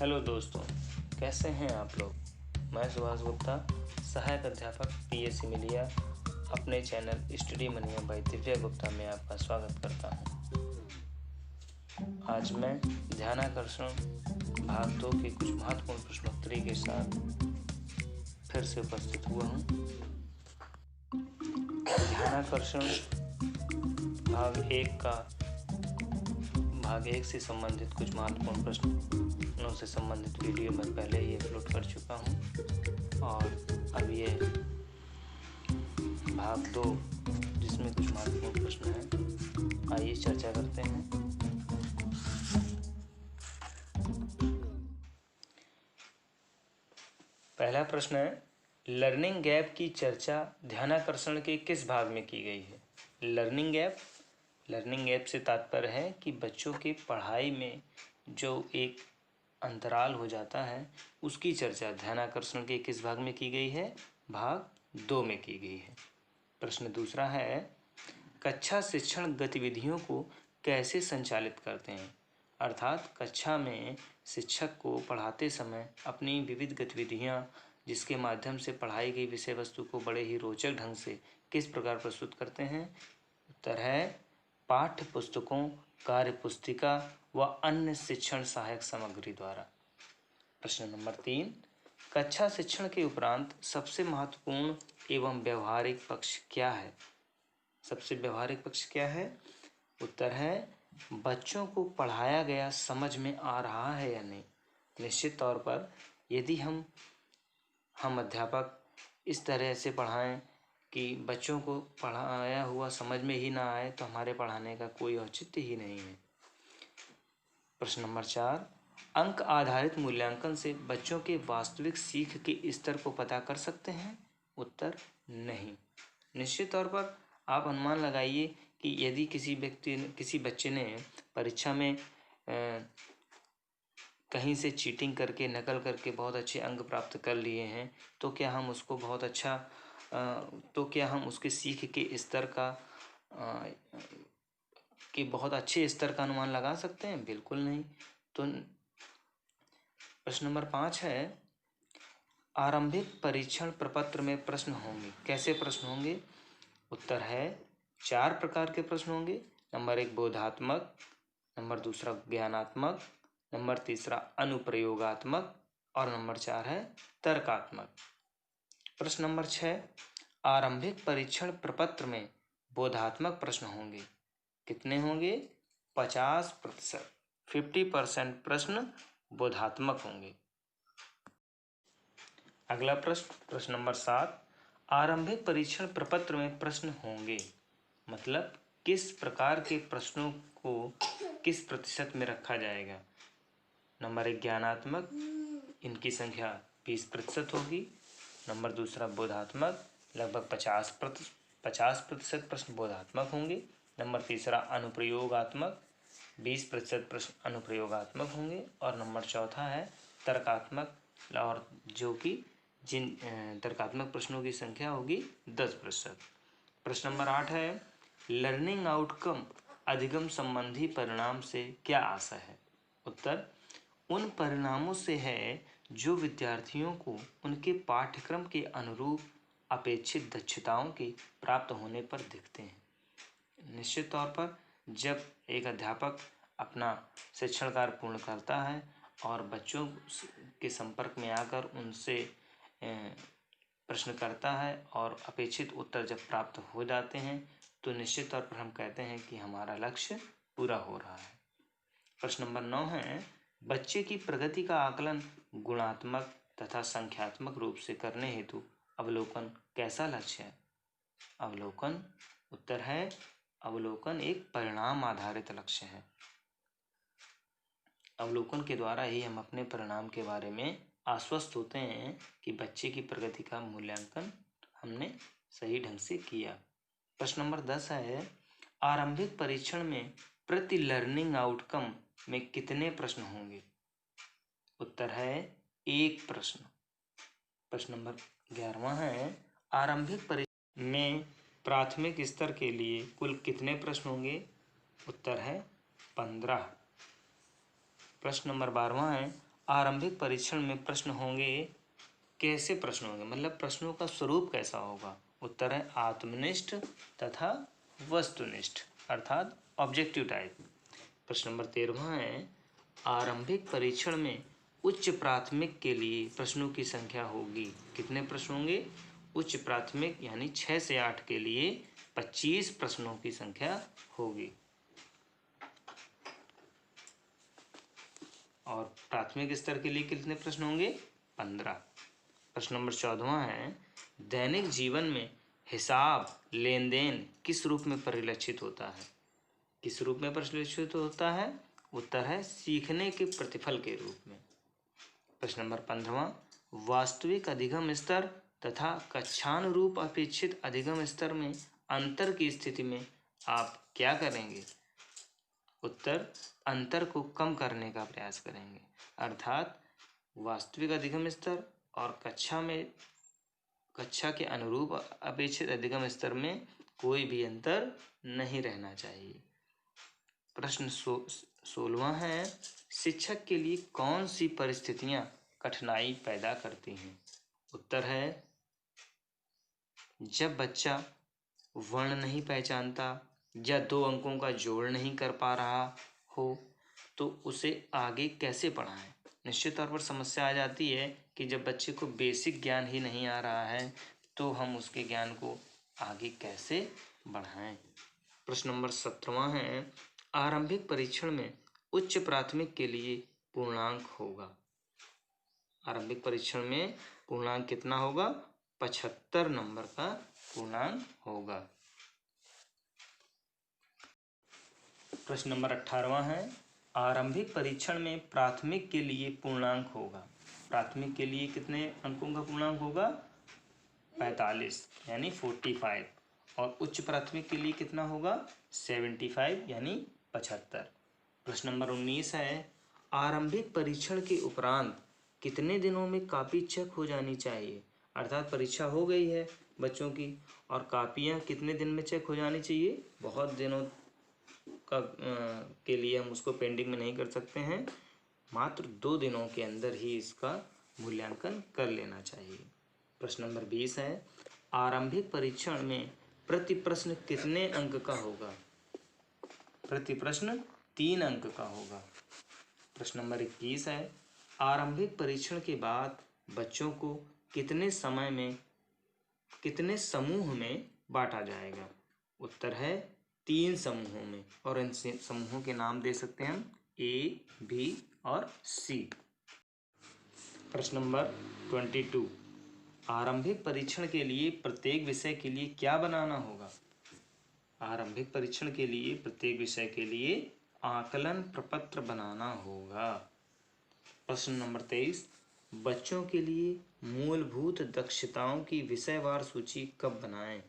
Hello दोस्तों, कैसे हैं आप लोग। मैं सुभाष गुप्ता, सहायक अध्यापक पीएससी मिलिया, अपने चैनल स्टडी मनिया बाय दिव्या गुप्ता में आपका स्वागत करता हूं। आज मैं ध्यानाकर्षण भाग 2 के कुछ महत्वपूर्ण प्रश्नोत्तरी के साथ फिर से उपस्थित हुआ हूं। ध्यानाकर्षण भाग 1 से संबंधित कुछ महत्वपूर्ण प्रश्नों से संबंधित वीडियो मैं पहले ही अपलोड कर चुका हूं और अब ये भाग 2 जिसमें कुछ महत्वपूर्ण प्रश्न हैं, आइए चर्चा करते हैं। पहला प्रश्न है, लर्निंग गैप की चर्चा ध्यानाकर्षण के किस भाग में की गई है। लर्निंग गैप से तात्पर्य है कि बच्चों के पढ़ाई में जो एक अंतराल हो जाता है उसकी चर्चा ध्यानाकर्षण के किस भाग में की गई है। भाग 2 में की गई है। प्रश्न दूसरा है, कक्षा शिक्षण गतिविधियों को कैसे संचालित करते हैं। अर्थात कक्षा में शिक्षक को पढ़ाते समय अपनी विविध गतिविधियां जिसके माध्यम से पढ़ाई गई विषय वस्तु को बड़े ही रोचक ढंग से किस प्रकार प्रस्तुत करते हैं। उत्तर है पाठ्य पुस्तकों, कार्य पुस्तिका व अन्य शिक्षण सहायक सामग्री द्वारा। प्रश्न नंबर 3, कक्षा शिक्षण के उपरांत सबसे महत्वपूर्ण एवं व्यवहारिक पक्ष क्या है। सबसे व्यवहारिक पक्ष क्या है। उत्तर है बच्चों को पढ़ाया गया समझ में आ रहा है या नहीं। निश्चित तौर पर यदि हम अध्यापक इस तरह से पढ़ाएं कि बच्चों को पढ़ाया हुआ समझ में ही ना आए तो हमारे पढ़ाने का कोई औचित्य ही नहीं है। प्रश्न नंबर 4, अंक आधारित मूल्यांकन से बच्चों के वास्तविक सीख के स्तर को पता कर सकते हैं। उत्तर नहीं। निश्चित तौर पर आप अनुमान लगाइए कि यदि किसी बच्चे ने परीक्षा में कहीं से चीटिंग करके नकल करके बहुत अच्छे अंक प्राप्त कर लिए हैं तो क्या हम उसके सीख के स्तर का कि बहुत अच्छे स्तर का अनुमान लगा सकते हैं। बिल्कुल नहीं। तो प्रश्न नंबर 5 है, आरंभिक परीक्षण प्रपत्र में प्रश्न होंगे। कैसे प्रश्न होंगे। उत्तर है 4 प्रकार के प्रश्न होंगे। नंबर 1 बोधात्मक, नंबर 2 ज्ञानात्मक, नंबर 3 अनुप्रयोगात्मक और नंबर 4 है तर्कात्मक। प्रश्न नंबर 6, आरंभिक परीक्षण प्रपत्र में बोधात्मक प्रश्न होंगे। कितने होंगे। 50%, 50% प्रश्न बोधात्मक होंगे। अगला प्रश्न नंबर 7, आरंभिक परीक्षण प्रपत्र में प्रश्न होंगे मतलब किस प्रकार के प्रश्नों को किस प्रतिशत में रखा जाएगा। नंबर 1 ज्ञानात्मक, इनकी संख्या 20% होगी। नंबर 2 बोधात्मक, लगभग 50% प्रश्न बोधात्मक होंगे। नंबर 3 अनुप्रयोगात्मक, 20% प्रश्न अनुप्रयोगात्मक होंगे। और नंबर 4 है तर्कात्मक, और जो कि जिन तर्कात्मक प्रश्नों की संख्या होगी 10%। प्रश्न नंबर 8 है, लर्निंग आउटकम अधिगम संबंधी परिणाम से क्या आशा है। उत्तर उन परिणामों से है जो विद्यार्थियों को उनके पाठ्यक्रम के अनुरूप अपेक्षित दक्षताओं के प्राप्त होने पर दिखते हैं। निश्चित तौर पर जब एक अध्यापक अपना शिक्षण कार्य पूर्ण करता है और बच्चों के संपर्क में आकर उनसे प्रश्न करता है और अपेक्षित उत्तर जब प्राप्त हो जाते हैं तो निश्चित तौर पर हम कहते हैं कि हमारा लक्ष्य पूरा हो रहा है। प्रश्न नंबर 9 है, बच्चे की प्रगति का आकलन गुणात्मक तथा संख्यात्मक रूप से करने हेतु अवलोकन कैसा लक्ष्य है। अवलोकन, उत्तर है अवलोकन एक परिणाम आधारित लक्ष्य है। अवलोकन के द्वारा ही हम अपने परिणाम के बारे में आश्वस्त होते हैं कि बच्चे की प्रगति का मूल्यांकन हमने सही ढंग से किया। प्रश्न नंबर 10 है, आरंभिक परीक्षण में प्रति लर्निंग आउटकम में कितने प्रश्न होंगे। उत्तर है 1 प्रश्न। प्रश्न नंबर 11 है, आरंभिक परीक्षण में प्राथमिक स्तर के लिए कुल कितने प्रश्न होंगे। उत्तर है 15। प्रश्न नंबर 12 है, आरंभिक परीक्षण में प्रश्न होंगे, कैसे प्रश्न होंगे, मतलब प्रश्नों का स्वरूप कैसा होगा। उत्तर है आत्मनिष्ठ तथा वस्तुनिष्ठ, अर्थात ऑब्जेक्टिव टाइप। प्रश्न नंबर 13 है, आरंभिक परीक्षण में उच्च प्राथमिक के लिए प्रश्नों की संख्या होगी। कितने प्रश्न होंगे? उच्च प्राथमिक यानी 6 से 8 के लिए 25 प्रश्नों की संख्या होगी और प्राथमिक स्तर के लिए कितने प्रश्न होंगे? 15। प्रश्न नंबर 14 है, दैनिक जीवन में हिसाब लेन देन किस रूप में परिलक्षित होता है? किस रूप में परिलक्षित होता है? उत्तर है सीखने के प्रतिफल के रूप में। प्रश्न नंबर 15, वास्तविक अधिगम स्तर तथा कक्षानुरूप अपेक्षित अधिगम स्तर में अंतर की स्थिति में आप क्या करेंगे? उत्तर, अंतर को कम करने का प्रयास करेंगे, अर्थात वास्तविक अधिगम स्तर और कक्षा के अनुरूप अपेक्षित अधिगम स्तर में कोई भी अंतर नहीं रहना चाहिए। प्रश्न 16 है, शिक्षक के लिए कौन सी परिस्थितियां कठिनाई पैदा करती हैं? उत्तर है जब बच्चा वर्ण नहीं पहचानता या 2 अंकों का जोड़ नहीं कर पा रहा हो तो उसे आगे कैसे पढ़ाएं। निश्चित तौर पर समस्या आ जाती है कि जब बच्चे को बेसिक ज्ञान ही नहीं आ रहा है तो हम उसके ज्ञान को आगे कैसे बढ़ाएं। प्रश्न नंबर 17 है, आरंभिक परीक्षण में उच्च प्राथमिक के लिए पूर्णांक होगा। आरंभिक परीक्षण में पूर्णांक कितना होगा? 75 नंबर का पूर्णांक होगा। प्रश्न नंबर 18 है, आरंभिक परीक्षण में प्राथमिक के लिए पूर्णांक होगा। प्राथमिक के लिए कितने अंकों का पूर्णांक होगा? 45 यानी 45। और उच्च प्राथमिक के लिए कितना होगा? 75 यानी 75। प्रश्न नंबर 19 है, आरंभिक परीक्षण के उपरांत कितने दिनों में कॉपी चेक हो जानी चाहिए? अर्थात परीक्षा हो गई है बच्चों की और कापियाँ कितने दिन में चेक हो जानी चाहिए? बहुत दिनों का के लिए हम उसको पेंडिंग में नहीं कर सकते हैं, मात्र 2 दिनों के अंदर ही इसका मूल्यांकन कर लेना चाहिए। प्रश्न नंबर 20 है, आरंभिक परीक्षण में प्रति प्रश्न कितने अंक का होगा? प्रति प्रश्न 3 अंक का होगा। प्रश्न नंबर 21 है, आरंभिक परीक्षण के बाद बच्चों को कितने समूह में बांटा जाएगा? उत्तर है 3 समूहों में और इन समूहों के नाम दे सकते हैं हम ए, बी और सी। प्रश्न नंबर 22, आरंभिक परीक्षण के लिए प्रत्येक विषय के लिए क्या बनाना होगा? आरंभिक परीक्षण के लिए प्रत्येक विषय के लिए आकलन प्रपत्र बनाना होगा। प्रश्न नंबर 23, बच्चों के लिए मूलभूत दक्षताओं की विषयवार सूची कब बनाएं?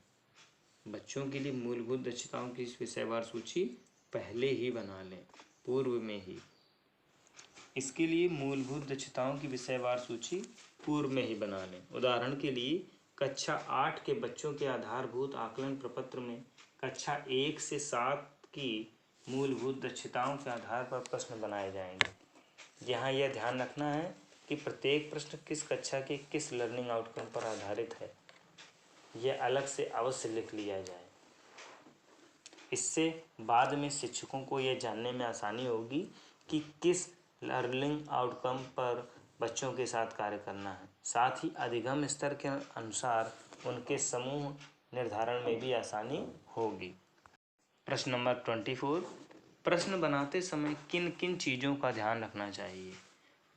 बच्चों के लिए मूलभूत दक्षताओं की विषयवार सूची पहले ही बना लें, पूर्व में ही। इसके लिए मूलभूत दक्षताओं की विषयवार सूची पूर्व में ही बना लें। उदाहरण के लिए कक्षा 8 के बच्चों के आधारभूत आकलन प्रपत्र में कक्षा 1 से 7 की मूलभूत दक्षताओं के आधार पर प्रश्न बनाए जाएंगे। यहाँ यह ध्यान रखना है कि प्रत्येक प्रश्न किस कक्षा के किस लर्निंग आउटकम पर आधारित है, यह अलग से अवश्य लिख लिया जाए। इससे बाद में शिक्षकों को यह जानने में आसानी होगी कि किस लर्निंग आउटकम पर बच्चों के साथ कार्य करना है। साथ ही अधिगम स्तर के अनुसार उनके समूह निर्धारण में भी आसानी होगी। प्रश्न नंबर 24, प्रश्न बनाते समय किन किन चीज़ों का ध्यान रखना चाहिए?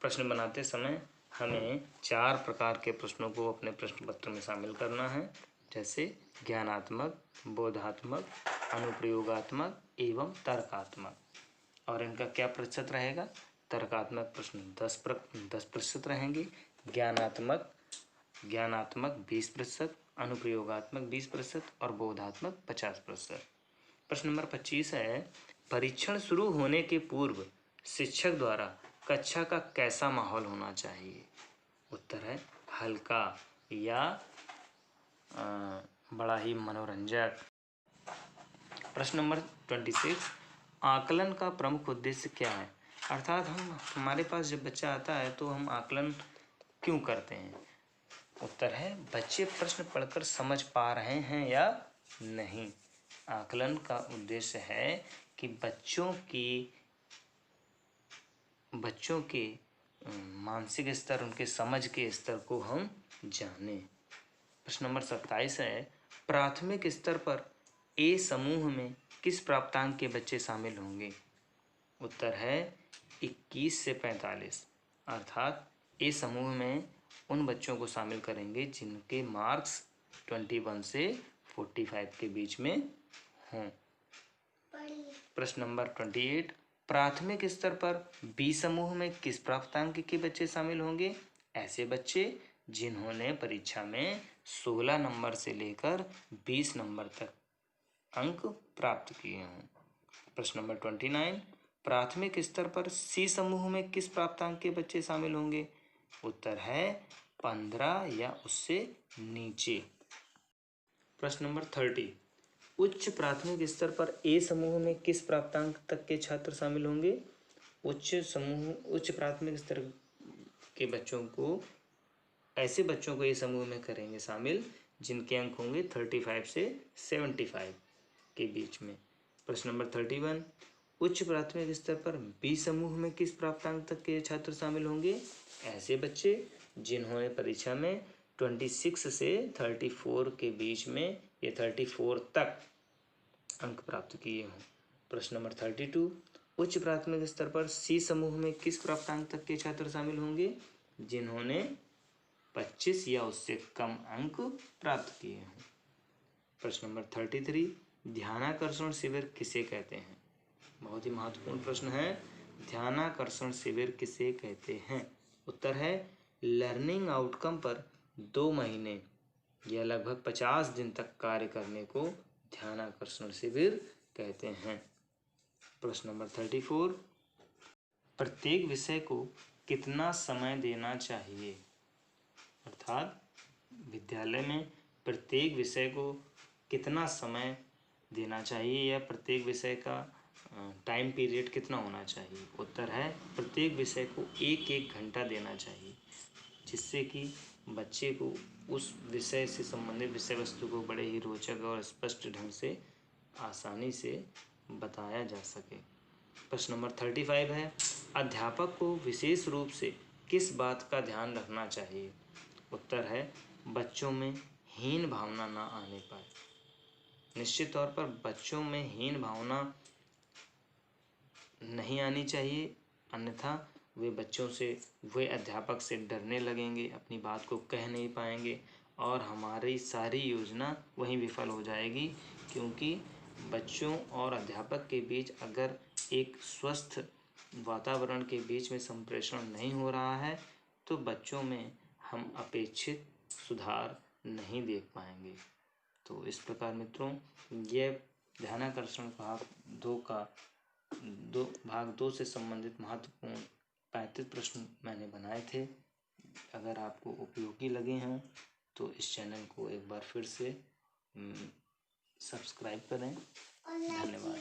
प्रश्न बनाते समय हमें 4 प्रकार के प्रश्नों को अपने प्रश्न पत्र में शामिल करना है, जैसे ज्ञानात्मक, बोधात्मक, अनुप्रयोगात्मक एवं तर्कात्मक। और इनका क्या प्रतिशत रहेगा? तर्कात्मक प्रश्न 10% रहेंगे, ज्ञानात्मक 20%, अनुप्रयोगात्मक 20% और बोधात्मक 50%। प्रश्न नंबर 25 है, परीक्षण शुरू होने के पूर्व शिक्षक द्वारा कक्षा का कैसा माहौल होना चाहिए? उत्तर है हल्का या बड़ा ही मनोरंजक। प्रश्न नंबर 26, आकलन का प्रमुख उद्देश्य क्या है? अर्थात हमारे पास जब बच्चा आता है तो हम आकलन क्यों करते हैं? उत्तर है बच्चे प्रश्न पढ़कर समझ पा रहे हैं या नहीं। आकलन का उद्देश्य है कि बच्चों के मानसिक स्तर, उनके समझ के स्तर को हम जानें। प्रश्न नंबर 27 है, प्राथमिक स्तर पर ए समूह में किस प्राप्तांक के बच्चे शामिल होंगे? उत्तर है 21 से 45। अर्थात ए समूह में उन बच्चों को शामिल करेंगे जिनके मार्क्स 21 से 45 के बीच में हों। प्रश्न नंबर 28, प्राथमिक स्तर पर बी समूह में किस प्राप्तांक के बच्चे शामिल होंगे? ऐसे बच्चे जिन्होंने परीक्षा में 16 नंबर से लेकर 20 नंबर तक अंक प्राप्त किए हों। प्रश्न नंबर 29, प्राथमिक स्तर पर सी समूह में किस प्राप्तांक के बच्चे शामिल होंगे? उत्तर है 15 या उससे नीचे। प्रश्न नंबर 30, उच्च प्राथमिक स्तर पर ए समूह में किस प्राप्तांक तक के छात्र शामिल होंगे? उच्च प्राथमिक स्तर के बच्चों को, ऐसे बच्चों को ए समूह में करेंगे शामिल जिनके अंक होंगे 35 से 75 के बीच में। प्रश्न नंबर 31, उच्च प्राथमिक स्तर पर बी समूह में किस प्राप्तांक तक के छात्र शामिल होंगे? ऐसे बच्चे जिन्होंने परीक्षा में 26 से 34 के बीच में या 34 तक अंक प्राप्त किए हों। प्रश्न नंबर 32, उच्च प्राथमिक स्तर पर सी समूह में किस प्राप्तांक तक के छात्र शामिल होंगे? जिन्होंने 25 या उससे कम अंक प्राप्त किए हों। प्रश्न नंबर 33, ध्यानाकर्षण शिविर किसे कहते हैं? बहुत ही महत्वपूर्ण प्रश्न है। ध्यानाकर्षण शिविर किसे कहते हैं? उत्तर है लर्निंग आउटकम पर 2 महीने या लगभग 50 दिन तक कार्य करने को ध्यानाकर्षण शिविर कहते हैं। प्रश्न नंबर 34, प्रत्येक विषय को कितना समय देना चाहिए? अर्थात विद्यालय में प्रत्येक विषय को कितना समय देना चाहिए या प्रत्येक विषय का टाइम पीरियड कितना होना चाहिए? उत्तर है प्रत्येक विषय को 1-1 घंटा देना चाहिए, जिससे कि बच्चे को उस विषय से संबंधित विषय वस्तु को बड़े ही रोचक और स्पष्ट ढंग से आसानी से बताया जा सके। प्रश्न नंबर 35 है, अध्यापक को विशेष रूप से किस बात का ध्यान रखना चाहिए? उत्तर है बच्चों में हीन भावना ना आने पाए। निश्चित तौर पर बच्चों में हीन भावना नहीं आनी चाहिए, अन्यथा वे अध्यापक से डरने लगेंगे, अपनी बात को कह नहीं पाएंगे और हमारी सारी योजना वहीं विफल हो जाएगी। क्योंकि बच्चों और अध्यापक के बीच अगर एक स्वस्थ वातावरण के बीच में संप्रेषण नहीं हो रहा है तो बच्चों में हम अपेक्षित सुधार नहीं देख पाएंगे। तो इस प्रकार मित्रों, यह ध्यानाकर्षण भाग 2 से संबंधित महत्वपूर्ण 35 प्रश्न मैंने बनाए थे। अगर आपको उपयोगी लगे हों तो इस चैनल को एक बार फिर से सब्सक्राइब करें। धन्यवाद।